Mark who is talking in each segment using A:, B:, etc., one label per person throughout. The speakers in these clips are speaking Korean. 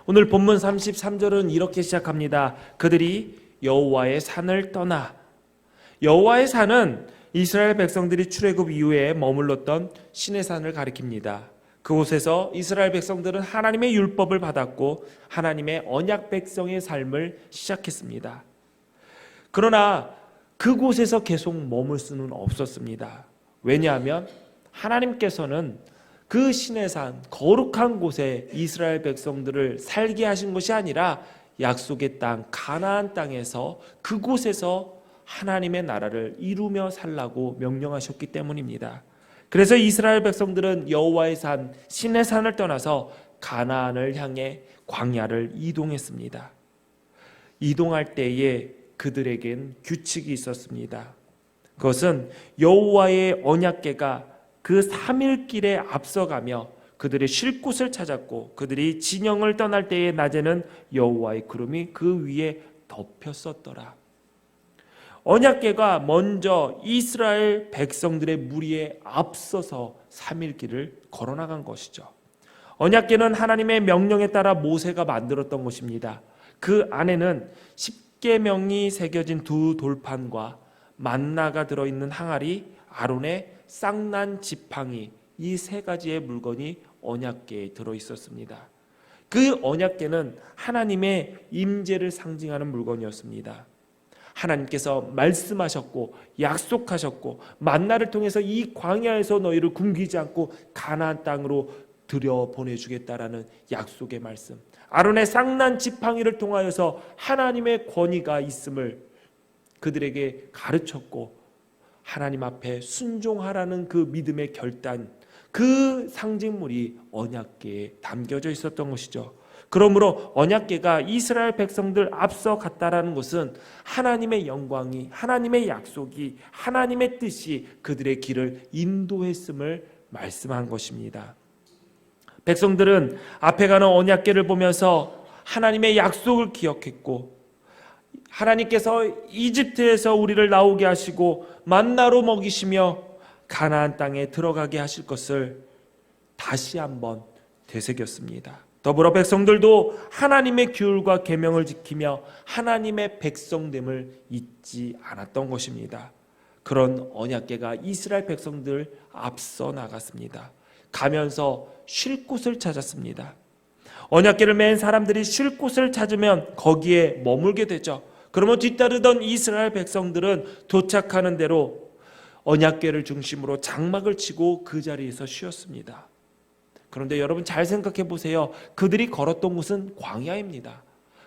A: 오늘 본문 33절은 이렇게 시작합니다. 그들이 여호와의 산을 떠나. 여호와의 산은 이스라엘 백성들이 출애굽 이후에 머물렀던 시내산을 가리킵니다. 그곳에서 이스라엘 백성들은 하나님의 율법을 받았고 하나님의 언약 백성의 삶을 시작했습니다. 그러나 그곳에서 계속 머물 수는 없었습니다. 왜냐하면 하나님께서는 그 시내산 거룩한 곳에 이스라엘 백성들을 살게 하신 것이 아니라 약속의 땅 가나안 땅에서 그곳에서 하나님의 나라를 이루며 살라고 명령하셨기 때문입니다. 그래서 이스라엘 백성들은 여호와의 산 시내산을 떠나서 가나안을 향해 광야를 이동했습니다. 이동할 때에 그들에겐 규칙이 있었습니다. 그것은 여호와의 언약궤가 그 3일 길에 앞서가며 그들의 쉴 곳을 찾았고 그들이 진영을 떠날 때의 낮에는 여호와의 구름이 그 위에 덮였었더라. 언약궤가 먼저 이스라엘 백성들의 무리에 앞서서 3일 길을 걸어나간 것이죠. 언약궤는 하나님의 명령에 따라 모세가 만들었던 것입니다. 그 안에는 십계명이 새겨진 두 돌판과 만나가 들어있는 항아리, 아론의 쌍난 지팡이, 이 세 가지의 물건이 언약궤에 들어있었습니다. 그 언약궤는 하나님의 임재를 상징하는 물건이었습니다. 하나님께서 말씀하셨고 약속하셨고 만나를 통해서 이 광야에서 너희를 굶기지 않고 가나안 땅으로 들여보내주겠다라는 약속의 말씀, 아론의 쌍난 지팡이를 통하여서 하나님의 권위가 있음을 그들에게 가르쳤고 하나님 앞에 순종하라는 그 믿음의 결단, 그 상징물이 언약궤에 담겨져 있었던 것이죠. 그러므로 언약궤가 이스라엘 백성들 앞서 갔다라는 것은 하나님의 영광이, 하나님의 약속이, 하나님의 뜻이 그들의 길을 인도했음을 말씀한 것입니다. 백성들은 앞에 가는 언약궤를 보면서 하나님의 약속을 기억했고 하나님께서 이집트에서 우리를 나오게 하시고 만나로 먹이시며 가나안 땅에 들어가게 하실 것을 다시 한번 되새겼습니다. 더불어 백성들도 하나님의 규율과 계명을 지키며 하나님의 백성됨을 잊지 않았던 것입니다. 그런 언약궤가 이스라엘 백성들 앞서 나갔습니다. 가면서 쉴 곳을 찾았습니다. 언약궤를 맨 사람들이 쉴 곳을 찾으면 거기에 머물게 되죠. 그러면 뒤따르던 이스라엘 백성들은 도착하는 대로 언약궤를 중심으로 장막을 치고 그 자리에서 쉬었습니다. 그런데 여러분 잘 생각해 보세요. 그들이 걸었던 곳은 광야입니다.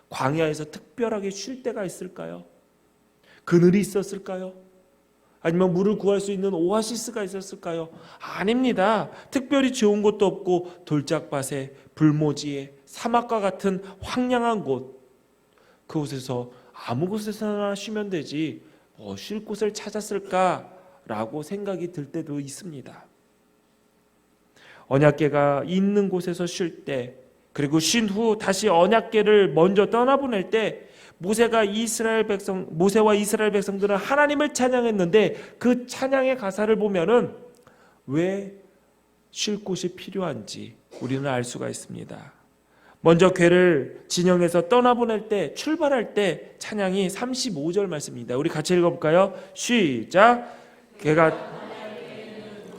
A: 광야에서 특별하게 쉴 데가 있을까요? 그늘이 있었을까요? 아니면 물을 구할 수 있는 오아시스가 있었을까요? 아닙니다. 특별히 좋은 곳도 없고 돌짝밭에 불모지에 사막과 같은 황량한 곳, 그곳에서 아무 곳에서나 쉬면 되지 쉴 곳을 찾았을까라고 생각이 들 때도 있습니다. 언약궤가 있는 곳에서 쉴 때, 그리고 쉰 후 다시 언약궤를 먼저 떠나보낼 때 모세와 이스라엘 백성들은 하나님을 찬양했는데 그 찬양의 가사를 보면은 왜 쉴 곳이 필요한지 우리는 알 수가 있습니다. 먼저 궤를 진영에서 떠나보낼 때, 출발할 때 찬양이 35절 말씀입니다. 우리 같이 읽어볼까요? 시작.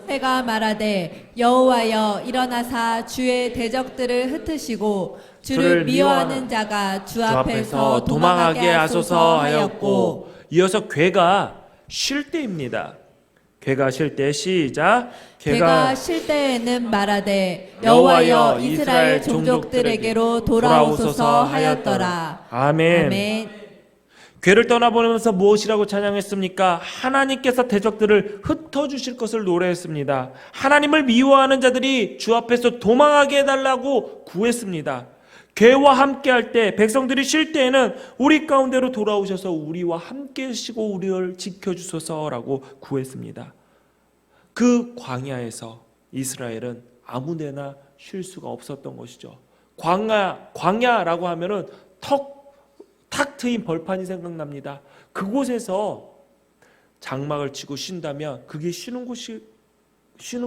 B: 해가 말하되 여호와여 일어나사 주의 대적들을 흩으시고 주를 미워하는 자가 주 앞에서 도망하게 하소서 하였고.
A: 이어서 궤가 쉴 때입니다. 궤가 쉴 때 시작.
B: 궤가 쉴 때에는 말하되 여호와여 이스라엘 종족들에게로 돌아오소서 하였더라.
A: 아멘.
B: 아멘.
A: 궤를 떠나보내면서 무엇이라고 찬양했습니까? 하나님께서 대적들을 흩어주실 것을 노래했습니다. 하나님을 미워하는 자들이 주 앞에서 도망하게 해달라고 구했습니다. 궤와 함께 할 때, 백성들이 쉴 때에는 우리 가운데로 돌아오셔서 우리와 함께 하시고 우리를 지켜주소서라고 구했습니다. 그 광야에서 이스라엘은 아무데나 쉴 수가 없었던 것이죠. 광야라고 하면은 탁 트인 벌판이 생각납니다. 그곳에서 장막을 치고 쉰다면 그게 쉬는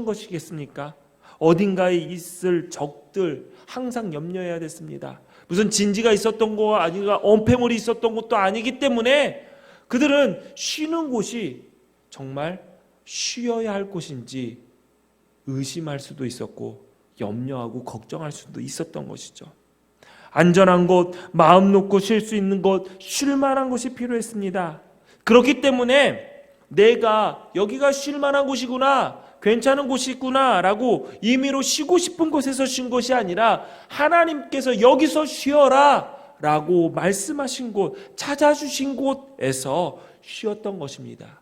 A: 것이겠습니까? 어딘가에 있을 적들 항상 염려해야 됐습니다. 무슨 진지가 있었던 거 아니가 엄폐물이 있었던 것도 아니기 때문에 그들은 쉬는 곳이 정말 쉬어야 할 곳인지 의심할 수도 있었고 염려하고 걱정할 수도 있었던 것이죠. 안전한 곳, 마음 놓고 쉴 수 있는 곳, 쉴 만한 곳이 필요했습니다. 그렇기 때문에 내가 여기가 쉴 만한 곳이구나, 괜찮은 곳이구나 라고 임의로 쉬고 싶은 곳에서 쉰 것이 아니라 하나님께서 여기서 쉬어라 라고 말씀하신 곳, 찾아주신 곳에서 쉬었던 것입니다.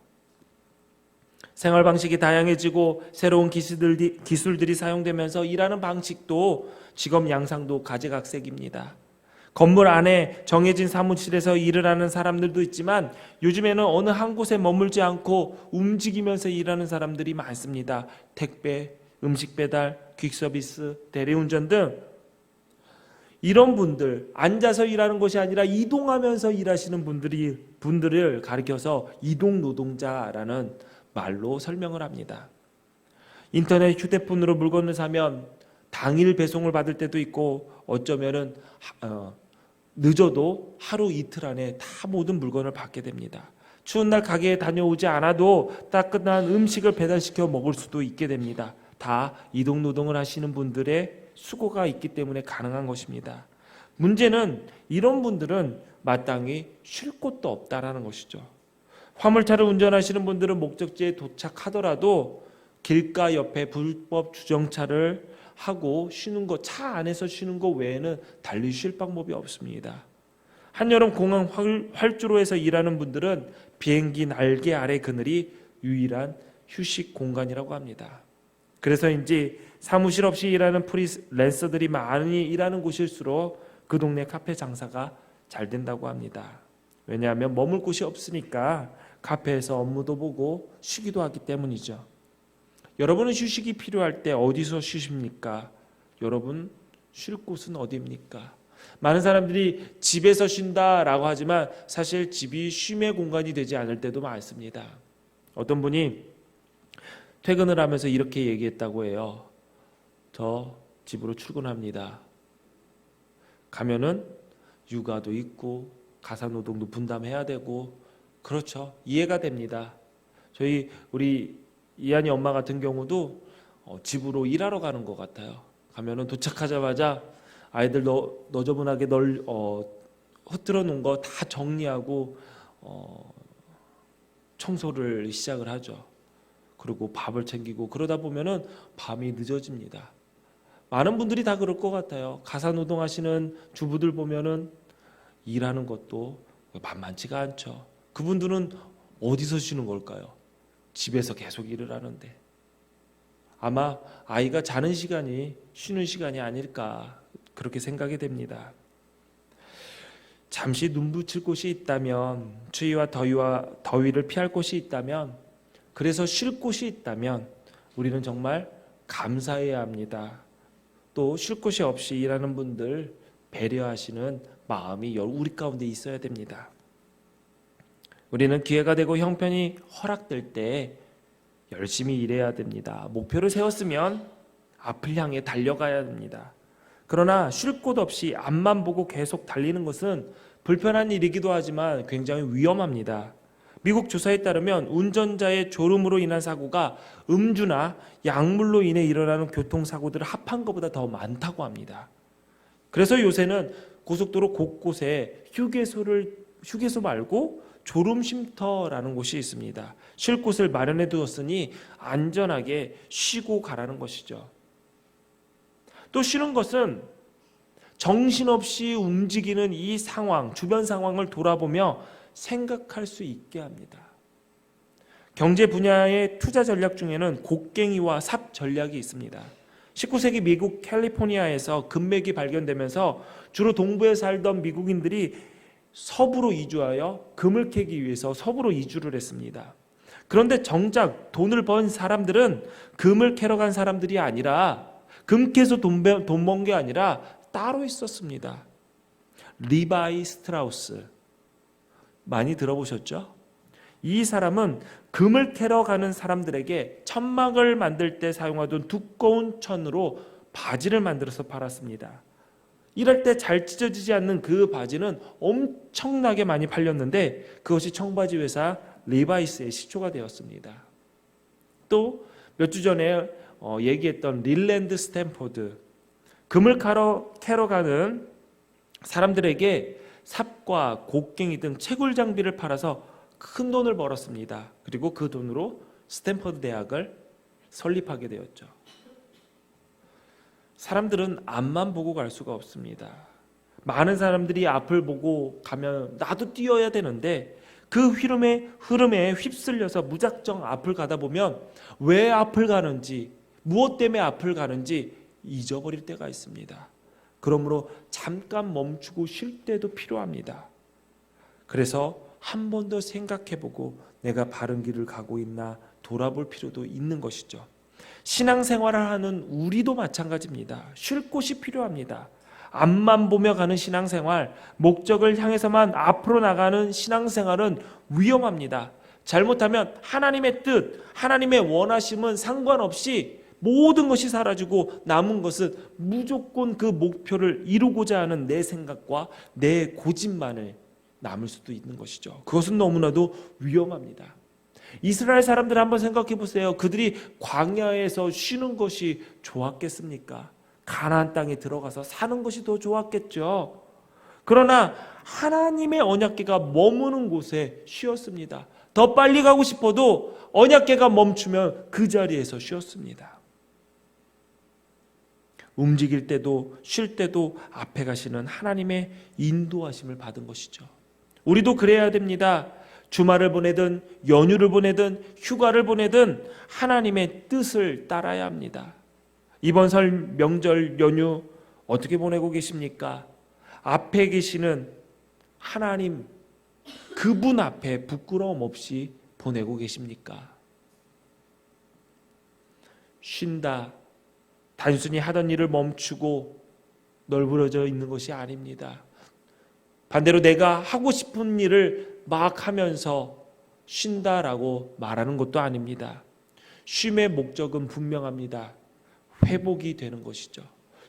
A: 생활 방식이 다양해지고 새로운 기술들이 사용되면서 일하는 방식도 직업 양상도 가지각색입니다. 건물 안에 정해진 사무실에서 일을 하는 사람들도 있지만 요즘에는 어느 한 곳에 머물지 않고 움직이면서 일하는 사람들이 많습니다. 택배, 음식 배달, 퀵서비스, 대리운전 등 이런 분들, 앉아서 일하는 것이 아니라 이동하면서 일하시는 분들을 가리켜서 이동노동자라는 말로 설명을 합니다. 인터넷 휴대폰으로 물건을 사면 당일 배송을 받을 때도 있고 어쩌면은 늦어도 하루 이틀 안에 다 모든 물건을 받게 됩니다. 추운 날 가게에 다녀오지 않아도 따끈한 음식을 배달시켜 먹을 수도 있게 됩니다. 다 이동노동을 하시는 분들의 수고가 있기 때문에 가능한 것입니다. 문제는 이런 분들은 마땅히 쉴 곳도 없다라는 것이죠. 화물차를 운전하시는 분들은 목적지에 도착하더라도 길가 옆에 불법 주정차를 하고 쉬는 것, 차 안에서 쉬는 것 외에는 달리 쉴 방법이 없습니다. 한여름 공항 활주로에서 일하는 분들은 비행기 날개 아래 그늘이 유일한 휴식 공간이라고 합니다. 그래서인지 사무실 없이 일하는 프리랜서들이 많이 일하는 곳일수록 그 동네 카페 장사가 잘 된다고 합니다. 왜냐하면 머물 곳이 없으니까 카페에서 업무도 보고 쉬기도 하기 때문이죠. 여러분은 휴식이 필요할 때 어디서 쉬십니까? 여러분 쉴 곳은 어디입니까? 많은 사람들이 집에서 쉰다라고 하지만 사실 집이 쉼의 공간이 되지 않을 때도 많습니다. 어떤 분이 퇴근을 하면서 이렇게 얘기했다고 해요. 저 집으로 출근합니다. 가면은 육아도 있고 가사노동도 분담해야 되고 그렇죠. 이해가 됩니다. 우리 이한이 엄마 같은 경우도 집으로 일하러 가는 것 같아요. 가면은 도착하자마자 아이들 너저분하게 흐트러 놓은 거 다 정리하고 청소를 시작을 하죠. 그리고 밥을 챙기고 그러다 보면은 밤이 늦어집니다. 많은 분들이 다 그럴 것 같아요. 가사노동 하시는 주부들 보면은 일하는 것도 만만치가 않죠. 그분들은 어디서 쉬는 걸까요? 집에서 계속 일을 하는데 아마 아이가 자는 시간이 쉬는 시간이 아닐까 그렇게 생각이 됩니다. 잠시 눈 붙일 곳이 있다면, 추위와 더위를 피할 곳이 있다면, 그래서 쉴 곳이 있다면 우리는 정말 감사해야 합니다. 또 쉴 곳이 없이 일하는 분들 배려하시는 마음이 우리 가운데 있어야 됩니다. 우리는 기회가 되고 형편이 허락될 때 열심히 일해야 됩니다. 목표를 세웠으면 앞을 향해 달려가야 됩니다. 그러나 쉴 곳 없이 앞만 보고 계속 달리는 것은 불편한 일이기도 하지만 굉장히 위험합니다. 미국 조사에 따르면 운전자의 졸음으로 인한 사고가 음주나 약물로 인해 일어나는 교통사고들을 합한 것보다 더 많다고 합니다. 그래서 요새는 고속도로 곳곳에 휴게소 말고 졸음쉼터라는 곳이 있습니다. 쉴 곳을 마련해 두었으니 안전하게 쉬고 가라는 것이죠. 또 쉬는 것은 정신없이 움직이는 이 상황, 주변 상황을 돌아보며 생각할 수 있게 합니다. 경제 분야의 투자 전략 중에는 곡괭이와 삽 전략이 있습니다. 19세기 미국 캘리포니아에서 금맥이 발견되면서 주로 동부에 살던 미국인들이 서부로 이주하여 금을 캐기 위해서 서부로 이주를 했습니다. 그런데 정작 돈을 번 사람들은 금을 캐러 간 사람들이 아니라 금 캐서 돈 번 게 아니라 따로 있었습니다. 리바이 스트라우스 많이 들어보셨죠? 이 사람은 금을 캐러 가는 사람들에게 천막을 만들 때 사용하던 두꺼운 천으로 바지를 만들어서 팔았습니다. 일할 때 잘 찢어지지 않는 그 바지는 엄청나게 많이 팔렸는데 그것이 청바지 회사 리바이스의 시초가 되었습니다. 또 몇 주 전에 얘기했던 릴랜드 스탠포드, 금을 캐러 가는 사람들에게 삽과 곡괭이 등 채굴 장비를 팔아서 큰 돈을 벌었습니다. 그리고 그 돈으로 스탠퍼드 대학을 설립하게 되었죠. 사람들은 앞만 보고 갈 수가 없습니다. 많은 사람들이 앞을 보고 가면 나도 뛰어야 되는데 그 흐름에 휩쓸려서 무작정 앞을 가다 보면 왜 앞을 가는지, 무엇 때문에 앞을 가는지 잊어버릴 때가 있습니다. 그러므로 잠깐 멈추고 쉴 때도 필요합니다. 그래서 한 번 더 생각해보고 내가 바른 길을 가고 있나 돌아볼 필요도 있는 것이죠. 신앙생활을 하는 우리도 마찬가지입니다. 쉴 곳이 필요합니다. 앞만 보며 가는 신앙생활, 목적을 향해서만 앞으로 나가는 신앙생활은 위험합니다. 잘못하면 하나님의 뜻, 하나님의 원하심은 상관없이 모든 것이 사라지고 남은 것은 무조건 그 목표를 이루고자 하는 내 생각과 내 고집만을 남을 수도 있는 것이죠. 그것은 너무나도 위험합니다. 이스라엘 사람들 한번 생각해 보세요. 그들이 광야에서 쉬는 것이 좋았겠습니까? 가나안 땅에 들어가서 사는 것이 더 좋았겠죠. 그러나 하나님의 언약궤가 머무는 곳에 쉬었습니다. 더 빨리 가고 싶어도 언약궤가 멈추면 그 자리에서 쉬었습니다. 움직일 때도 쉴 때도 앞에 가시는 하나님의 인도하심을 받은 것이죠. 우리도 그래야 됩니다. 주말을 보내든 연휴를 보내든 휴가를 보내든 하나님의 뜻을 따라야 합니다. 이번 설 명절 연휴 어떻게 보내고 계십니까? 앞에 계시는 하나님, 그분 앞에 부끄러움 없이 보내고 계십니까? 쉰다, 단순히 하던 일을 멈추고 널브러져 있는 것이 아닙니다. 반대로 내가 하고 싶은 일을 막 하면서 쉰다라고 말하는 것도 아닙니다. 쉼의 목적은 분명합니다. 회복이 되는 것이죠.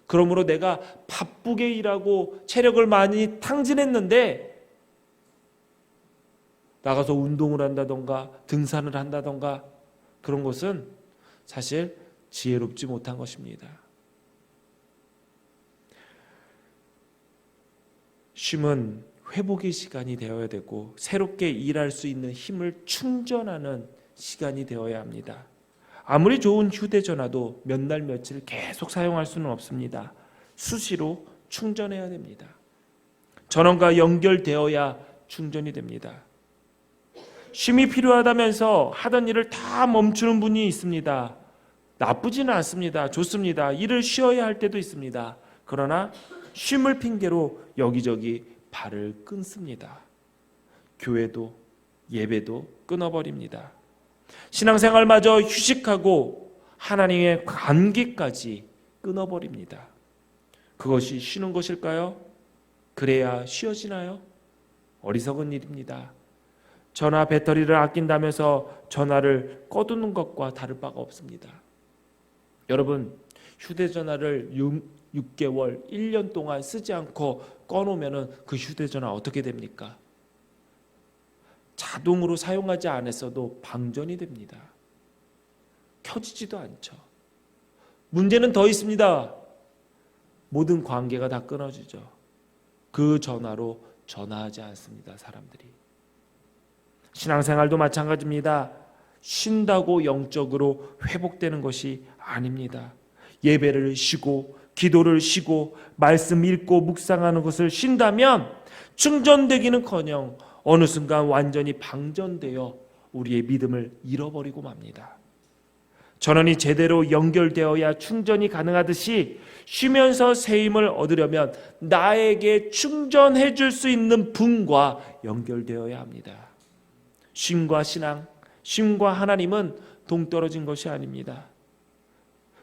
A: 그러므로 내가 바쁘게 일하고 체력을 많이 탕진했는데 나가서 운동을 한다던가 등산을 한다던가 그런 것은 사실 지혜롭지 못한 것입니다. 쉼은 회복의 시간이 되어야 되고 새롭게 일할 수 있는 힘을 충전하는 시간이 되어야 합니다. 아무리 좋은 휴대전화도 몇 날 며칠 계속 사용할 수는 없습니다. 수시로 충전해야 됩니다. 전원과 연결되어야 충전이 됩니다. 쉼이 필요하다면서 하던 일을 다 멈추는 분이 있습니다. 나쁘지는 않습니다. 좋습니다. 일을 쉬어야 할 때도 있습니다. 그러나 쉼을 핑계로 여기저기 발을 끊습니다. 교회도 예배도 끊어버립니다. 신앙생활마저 휴식하고 하나님의 관계까지 끊어버립니다. 그것이 쉬는 것일까요? 그래야 쉬어지나요? 어리석은 일입니다. 전화 배터리를 아낀다면서 전화를 꺼두는 것과 다를 바가 없습니다. 여러분, 휴대전화를 6개월, 1년 동안 쓰지 않고 꺼놓으면 그 휴대전화 어떻게 됩니까? 자동으로 사용하지 않았어도 방전이 됩니다. 켜지지도 않죠. 문제는 더 있습니다. 모든 관계가 다 끊어지죠. 그 전화로 전화하지 않습니다. 사람들이. 신앙생활도 마찬가지입니다. 쉰다고 영적으로 회복되는 것이 아닙니다. 예배를 쉬고 기도를 쉬고 말씀 읽고 묵상하는 것을 쉰다면 충전되기는커녕 어느 순간 완전히 방전되어 우리의 믿음을 잃어버리고 맙니다. 전원이 제대로 연결되어야 충전이 가능하듯이 쉬면서 새 힘을 얻으려면 나에게 충전해 줄 수 있는 분과 연결되어야 합니다. 쉼과 신앙, 쉼과 하나님은 동떨어진 것이 아닙니다.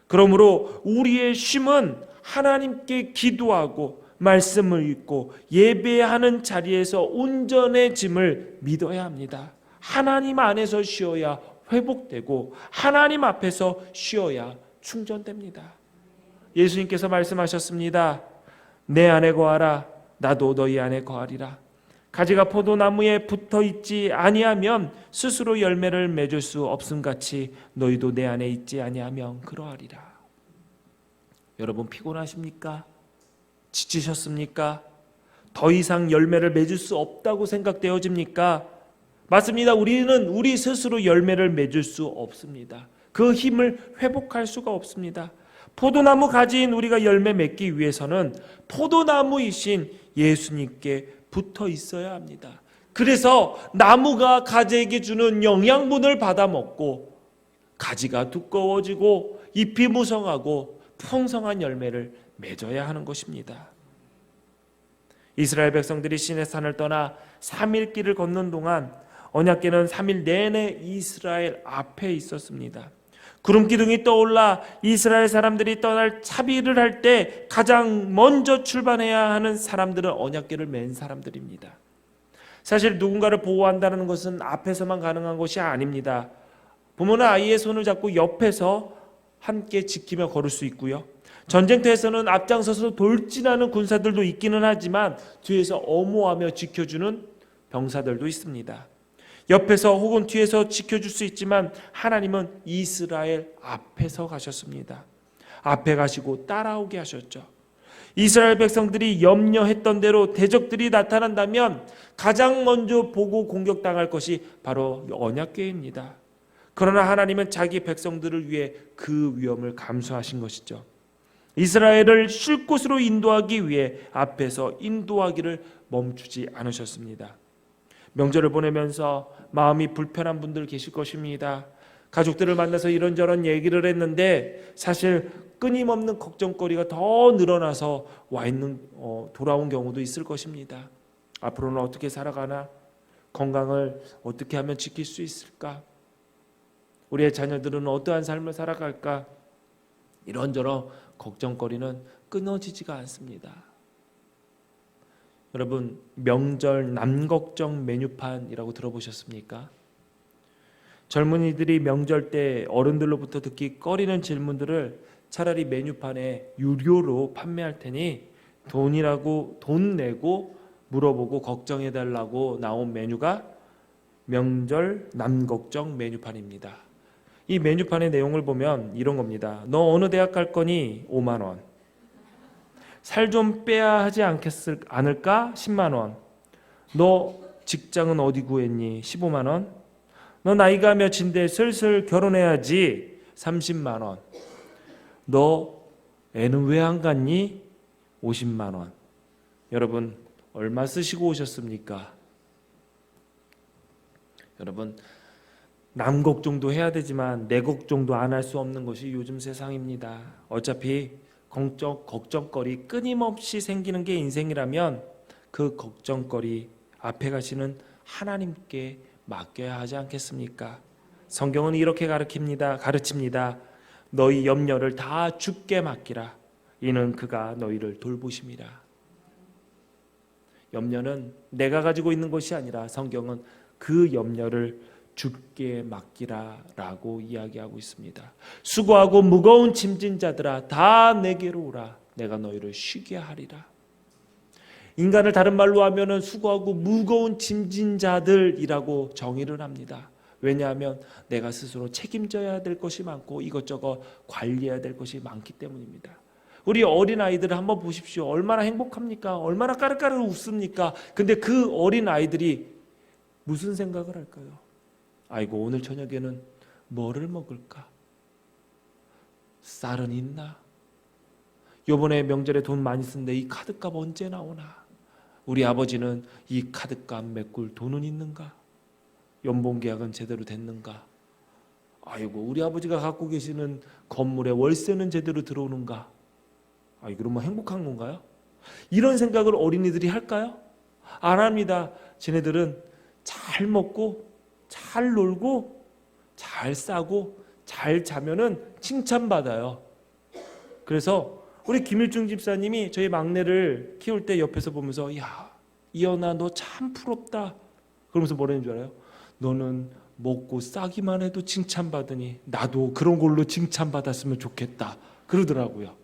A: 그러므로 우리의 쉼은 하나님께 기도하고 말씀을 읽고 예배하는 자리에서 온전해짐을 믿어야 합니다. 하나님 안에서 쉬어야 회복되고 하나님 앞에서 쉬어야 충전됩니다. 예수님께서 말씀하셨습니다. 내 안에 거하라. 나도 너희 안에 거하리라. 가지가 포도나무에 붙어 있지 아니하면 스스로 열매를 맺을 수 없음 같이 너희도 내 안에 있지 아니하면 그러하리라. 여러분 피곤하십니까? 지치셨습니까? 더 이상 열매를 맺을 수 없다고 생각되어집니까? 맞습니다. 우리는 우리 스스로 열매를 맺을 수 없습니다. 그 힘을 회복할 수가 없습니다. 포도나무 가지인 우리가 열매 맺기 위해서는 포도나무이신 예수님께 붙어 있어야 합니다. 그래서 나무가 가지에게 주는 영양분을 받아 먹고 가지가 두꺼워지고 잎이 무성하고 풍성한 열매를 맺어야 하는 것입니다. 이스라엘 백성들이 시내산을 떠나 3일 길을 걷는 동안 언약궤는 3일 내내 이스라엘 앞에 있었습니다. 구름 기둥이 떠올라 이스라엘 사람들이 떠날 차비를 할 때 가장 먼저 출발해야 하는 사람들은 언약궤를 맨 사람들입니다. 사실 누군가를 보호한다는 것은 앞에서만 가능한 것이 아닙니다. 부모는 아이의 손을 잡고 옆에서 함께 지키며 걸을 수 있고요. 전쟁터에서는 앞장서서 돌진하는 군사들도 있기는 하지만 뒤에서 엄호하며 지켜주는 병사들도 있습니다. 옆에서 혹은 뒤에서 지켜줄 수 있지만 하나님은 이스라엘 앞에서 가셨습니다. 앞에 가시고 따라오게 하셨죠. 이스라엘 백성들이 염려했던 대로 대적들이 나타난다면 가장 먼저 보고 공격당할 것이 바로 언약궤입니다. 그러나 하나님은 자기 백성들을 위해 그 위험을 감수하신 것이죠. 이스라엘을 쉴 곳으로 인도하기 위해 앞에서 인도하기를 멈추지 않으셨습니다. 명절을 보내면서 마음이 불편한 분들 계실 것입니다. 가족들을 만나서 이런저런 얘기를 했는데 사실 끊임없는 걱정거리가 더 늘어나서 돌아온 경우도 있을 것입니다. 앞으로는 어떻게 살아가나? 건강을 어떻게 하면 지킬 수 있을까? 우리의 자녀들은 어떠한 삶을 살아갈까? 이런저런 걱정거리는 끊어지지가 않습니다. 여러분, 명절 남걱정 메뉴판이라고 들어보셨습니까? 젊은이들이 명절 때 어른들로부터 듣기 꺼리는 질문들을 차라리 메뉴판에 유료로 판매할 테니 돈 내고 물어보고 걱정해달라고 나온 메뉴가 명절 남걱정 메뉴판입니다. 이 메뉴판의 내용을 보면 이런 겁니다. 너 어느 대학 갈 거니? 5만 원. 살 좀 빼야 하지 않을까? 10만 원. 너 직장은 어디 구했니? 15만 원. 너 나이가 몇인데 슬슬 결혼해야지. 30만 원. 너 애는 왜 안 갔니? 50만 원. 여러분 얼마 쓰시고 오셨습니까? 여러분 남 걱정도 해야 되지만 내 걱정도 안 할 수 없는 것이 요즘 세상입니다. 어차피 걱정거리 끊임없이 생기는 게 인생이라면 그 걱정거리 앞에 가시는 하나님께 맡겨야 하지 않겠습니까? 성경은 이렇게 가르칩니다. 너희 염려를 다 주께 맡기라. 이는 그가 너희를 돌보심이라. 염려는 내가 가지고 있는 것이 아니라 성경은 그 염려를 주께 맡기라라고 이야기하고 있습니다. 수고하고 무거운 짐진 자들아 다 내게로 오라. 내가 너희를 쉬게 하리라. 인간을 다른 말로 하면은 수고하고 무거운 짐진 자들이라고 정의를 합니다. 왜냐하면 내가 스스로 책임져야 될 것이 많고 이것저것 관리해야 될 것이 많기 때문입니다. 우리 어린아이들을 한번 보십시오. 얼마나 행복합니까? 얼마나 까르까르 웃습니까? 근데 그 어린아이들이 무슨 생각을 할까요? 아이고 오늘 저녁에는 뭐를 먹을까? 쌀은 있나? 요번에 명절에 돈 많이 쓴데 이 카드값 언제 나오나? 우리 아버지는 이 카드값 메꿀 돈은 있는가? 연봉계약은 제대로 됐는가? 아이고 우리 아버지가 갖고 계시는 건물에 월세는 제대로 들어오는가? 아이 그러면 행복한 건가요? 이런 생각을 어린이들이 할까요? 안 합니다. 쟤네들은 잘 먹고 잘 놀고 잘 싸고 잘 자면은 칭찬받아요. 그래서 우리 김일중 집사님이 저희 막내를 키울 때 옆에서 보면서 야 이현아 너 참 부럽다 그러면서 뭐라는 줄 알아요? 너는 먹고 싸기만 해도 칭찬받으니 나도 그런 걸로 칭찬받았으면 좋겠다 그러더라고요.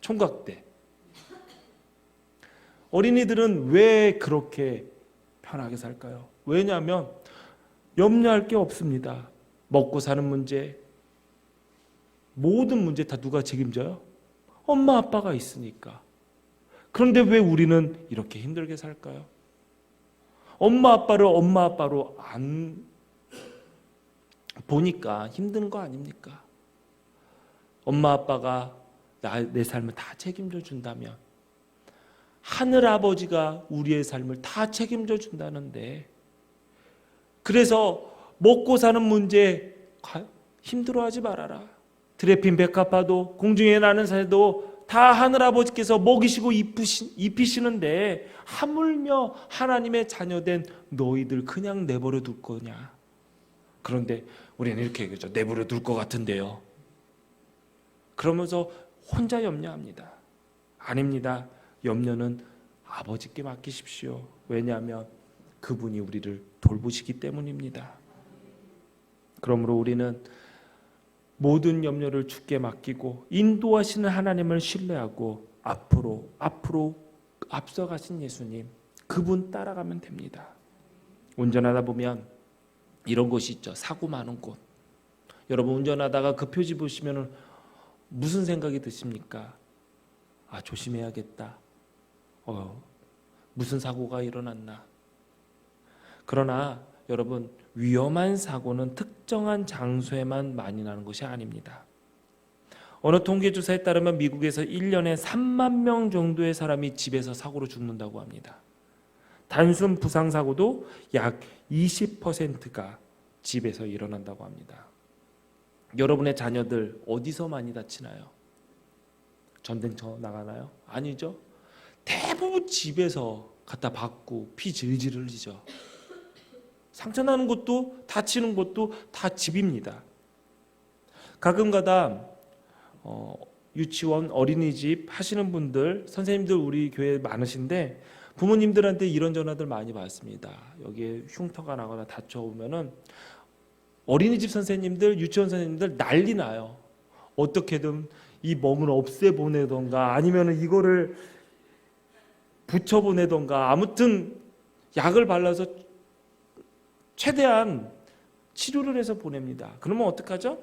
A: 총각 때. 어린이들은 왜 그렇게 편하게 살까요? 왜냐하면 염려할 게 없습니다. 먹고 사는 문제, 모든 문제 다 누가 책임져요? 엄마 아빠가 있으니까. 그런데 왜 우리는 이렇게 힘들게 살까요? 엄마 아빠를 엄마 아빠로 안 보니까 힘든 거 아닙니까? 엄마 아빠가 내 삶을 다 책임져 준다면, 하늘 아버지가 우리의 삶을 다 책임져 준다는데, 그래서 먹고 사는 문제 힘들어하지 말아라. 드레핀 백합화도 공중에 나는 새도 다 하늘 아버지께서 먹이시고 입히시는데 하물며 하나님의 자녀된 너희들 그냥 내버려 둘 거냐? 그런데 우리는 이렇게 얘기하죠. 내버려 둘 것 같은데요. 그러면서 혼자 염려합니다. 아닙니다. 염려는 아버지께 맡기십시오. 왜냐하면 그분이 우리를 돌보시기 때문입니다. 그러므로 우리는 모든 염려를 주께 맡기고 인도하시는 하나님을 신뢰하고 앞으로 앞서가신 예수님, 그분 따라가면 됩니다. 운전하다 보면 이런 곳이 있죠. 사고 많은 곳. 여러분 운전하다가 그 표지 보시면 무슨 생각이 드십니까? 아, 조심해야겠다. 무슨 사고가 일어났나. 그러나 여러분, 위험한 사고는 특정한 장소에만 많이 나는 것이 아닙니다. 어느 통계조사에 따르면 미국에서 1년에 3만 명 정도의 사람이 집에서 사고로 죽는다고 합니다. 단순 부상사고도 약 20%가 집에서 일어난다고 합니다. 여러분의 자녀들 어디서 많이 다치나요? 전쟁터 나가나요? 아니죠. 대부분 집에서 갖다 박고 피 질질 흘리죠. 상처나는 곳도 다치는 곳도 다 집입니다. 가끔가다 유치원, 어린이집 하시는 분들, 선생님들 우리 교회에 많으신데 부모님들한테 이런 전화들 많이 받습니다. 여기에 흉터가 나거나 다쳐오면은 어린이집 선생님들, 유치원 선생님들 난리 나요. 어떻게든 이 몸을 없애보내던가 아니면 이거를 붙여보내던가 아무튼 약을 발라서 최대한 치료를 해서 보냅니다. 그러면 어떡하죠?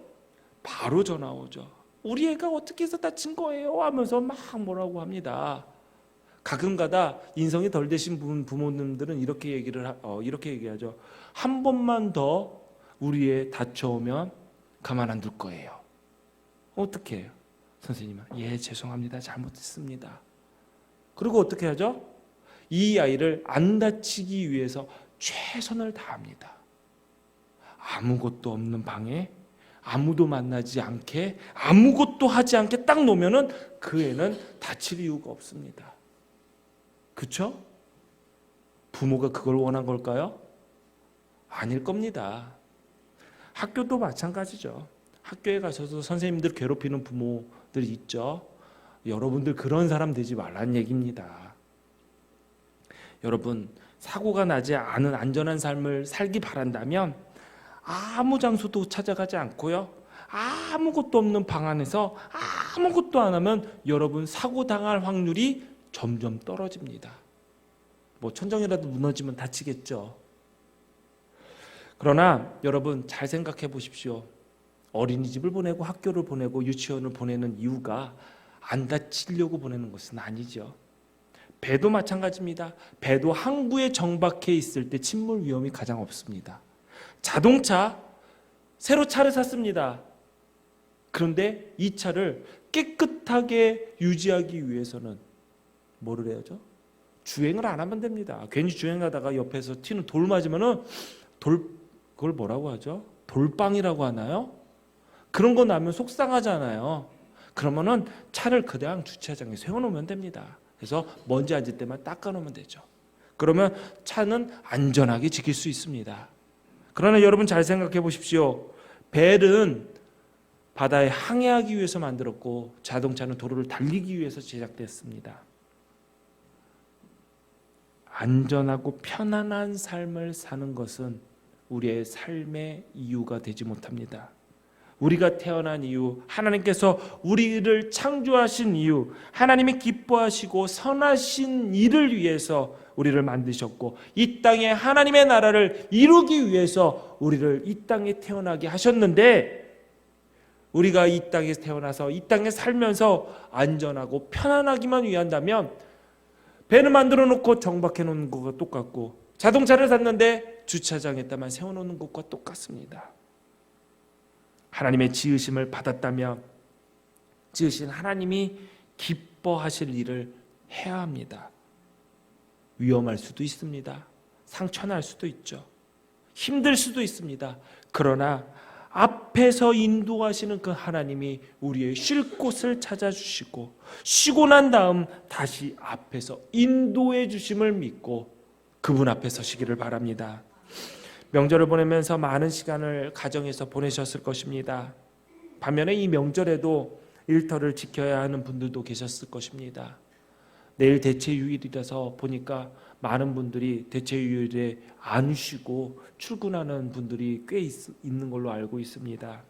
A: 바로 전화 오죠. 우리 애가 어떻게 해서 다친 거예요? 하면서 막 뭐라고 합니다. 가끔가다 인성이 덜 되신 부모님들은 이렇게 얘기하죠. 한 번만 더 우리 애 다쳐오면 가만 안 둘 거예요. 어떻게 해요? 선생님은 예, 죄송합니다. 잘못했습니다. 그리고 어떻게 하죠? 이 아이를 안 다치기 위해서 최선을 다합니다. 아무것도 없는 방에 아무도 만나지 않게 아무것도 하지 않게 딱 놓으면은 그 애는 다칠 이유가 없습니다. 그렇죠? 부모가 그걸 원한 걸까요? 아닐 겁니다. 학교도 마찬가지죠. 학교에 가셔서 선생님들 괴롭히는 부모들 있죠. 여러분들 그런 사람 되지 말란 얘기입니다. 여러분, 사고가 나지 않은 안전한 삶을 살기 바란다면 아무 장소도 찾아가지 않고요, 아무것도 없는 방 안에서 아무것도 안 하면 여러분 사고 당할 확률이 점점 떨어집니다. 뭐 천정이라도 무너지면 다치겠죠. 그러나 여러분 잘 생각해 보십시오. 어린이집을 보내고 학교를 보내고 유치원을 보내는 이유가 안 다치려고 보내는 것은 아니죠. 배도 마찬가지입니다. 배도 항구에 정박해 있을 때 침몰 위험이 가장 없습니다. 자동차, 새로 차를 샀습니다. 그런데 이 차를 깨끗하게 유지하기 위해서는 뭐를 해야죠? 주행을 안 하면 됩니다. 괜히 주행하다가 옆에서 튀는 돌 맞으면은 그걸 뭐라고 하죠? 돌빵이라고 하나요? 그런 거 나면 속상하잖아요. 그러면은 차를 그냥 주차장에 세워놓으면 됩니다. 그래서 먼지 앉을 때만 닦아놓으면 되죠. 그러면 차는 안전하게 지킬 수 있습니다. 그러나 여러분 잘 생각해 보십시오. 벨은 바다에 항해하기 위해서 만들었고 자동차는 도로를 달리기 위해서 제작됐습니다. 안전하고 편안한 삶을 사는 것은 우리의 삶의 이유가 되지 못합니다. 우리가 태어난 이유, 하나님께서 우리를 창조하신 이유, 하나님이 기뻐하시고 선하신 일을 위해서 우리를 만드셨고 이 땅에 하나님의 나라를 이루기 위해서 우리를 이 땅에 태어나게 하셨는데, 우리가 이 땅에 태어나서 이 땅에 살면서 안전하고 편안하기만 위한다면 배는 만들어 놓고 정박해 놓는 것과 똑같고, 자동차를 샀는데 주차장에다만 세워놓는 것과 똑같습니다. 하나님의 지으심을 받았다면 지으신 하나님이 기뻐하실 일을 해야 합니다. 위험할 수도 있습니다. 상처날 수도 있죠. 힘들 수도 있습니다. 그러나 앞에서 인도하시는 그 하나님이 우리의 쉴 곳을 찾아주시고 쉬고 난 다음 다시 앞에서 인도해 주심을 믿고 그분 앞에 서시기를 바랍니다. 명절을 보내면서 많은 시간을 가정에서 보내셨을 것입니다. 반면에 이 명절에도 일터를 지켜야 하는 분들도 계셨을 것입니다. 내일 대체휴일이라서 보니까 많은 분들이 대체휴일에 안 쉬고 출근하는 분들이 꽤 있는 걸로 알고 있습니다.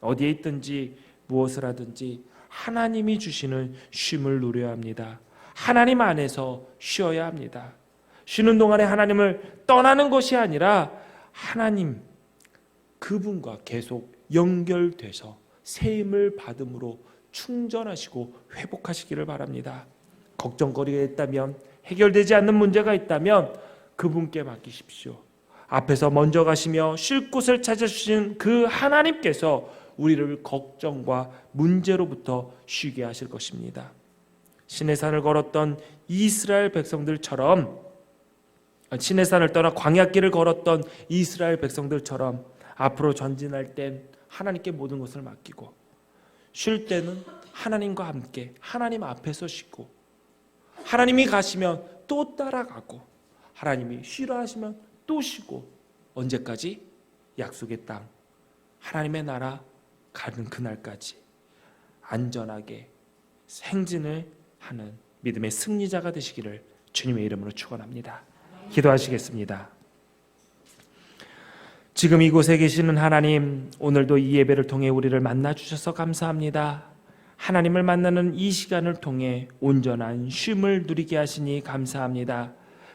A: 어디에 있든지 무엇을 하든지 하나님이 주시는 쉼을 누려야 합니다. 하나님 안에서 쉬어야 합니다. 쉬는 동안에 하나님을 떠나는 것이 아니라 하나님 그분과 계속 연결돼서 새 힘을 받음으로 충전하시고 회복하시기를 바랍니다. 걱정거리가 있다면, 해결되지 않는 문제가 있다면 그분께 맡기십시오. 앞에서 먼저 가시며 쉴 곳을 찾아주신 그 하나님께서 우리를 걱정과 문제로부터 쉬게 하실 것입니다. 시내산을 걸었던 이스라엘 백성들처럼, 시내산을 떠나 광야길을 걸었던 이스라엘 백성들처럼 앞으로 전진할 땐 하나님께 모든 것을 맡기고, 쉴 때는 하나님과 함께 하나님 앞에서 쉬고, 하나님이 가시면 또 따라가고, 하나님이 쉬라 하시면 또 쉬고, 언제까지? 약속의 땅 하나님의 나라 가는 그날까지 안전하게 행진을 하는 믿음의 승리자가 되시기를 주님의 이름으로 축원합니다. 기도하시겠습니다. 지금 이곳에 계시는 하나님, 오늘도 이 예배를 통해 우리를 만나주셔서 감사합니다. 하나님을 만나는 이 시간을 통해 온전한 쉼을 누리게 하시니 감사합니다.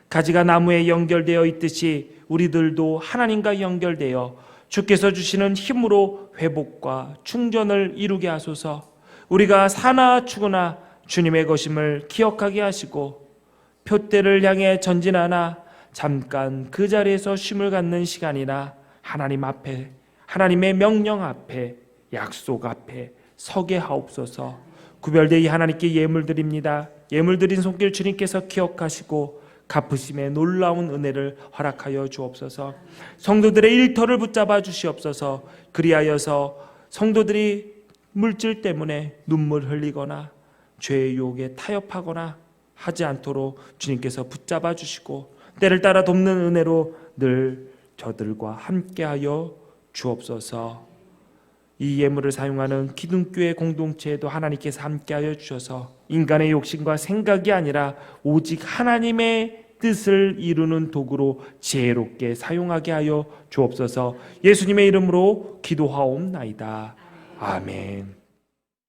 A: 가지가 나무에 연결되어 있듯이 우리들도 하나님과 연결되어 주께서 주시는 힘으로 회복과 충전을 이루게 하소서. 우리가 사나 죽으나 주님의 것임을 기억하게 하시고, 표대를 향해 전진하나 잠깐 그 자리에서 쉼을 갖는 시간이나 하나님 앞에, 하나님의 명령 앞에, 약속 앞에 서게 하옵소서. 구별되이 하나님께 예물 드립니다. 예물 드린 손길 주님께서 기억하시고 갚으심의 놀라운 은혜를 허락하여 주옵소서. 성도들의 일터를 붙잡아 주시옵소서. 그리하여서 성도들이 물질 때문에 눈물 흘리거나 죄의 유혹에 타협하거나 하지 않도록 주님께서 붙잡아 주시고 때를 따라 돕는 은혜로 늘 저들과 함께하여 주옵소서. 이 예물을 사용하는 기둥교회 공동체에도 하나님께서 함께하여 주셔서 인간의 욕심과 생각이 아니라 오직 하나님의 뜻을 이루는 도구로 지혜롭게 사용하게 하여 주옵소서. 예수님의 이름으로 기도하옵나이다. 아멘.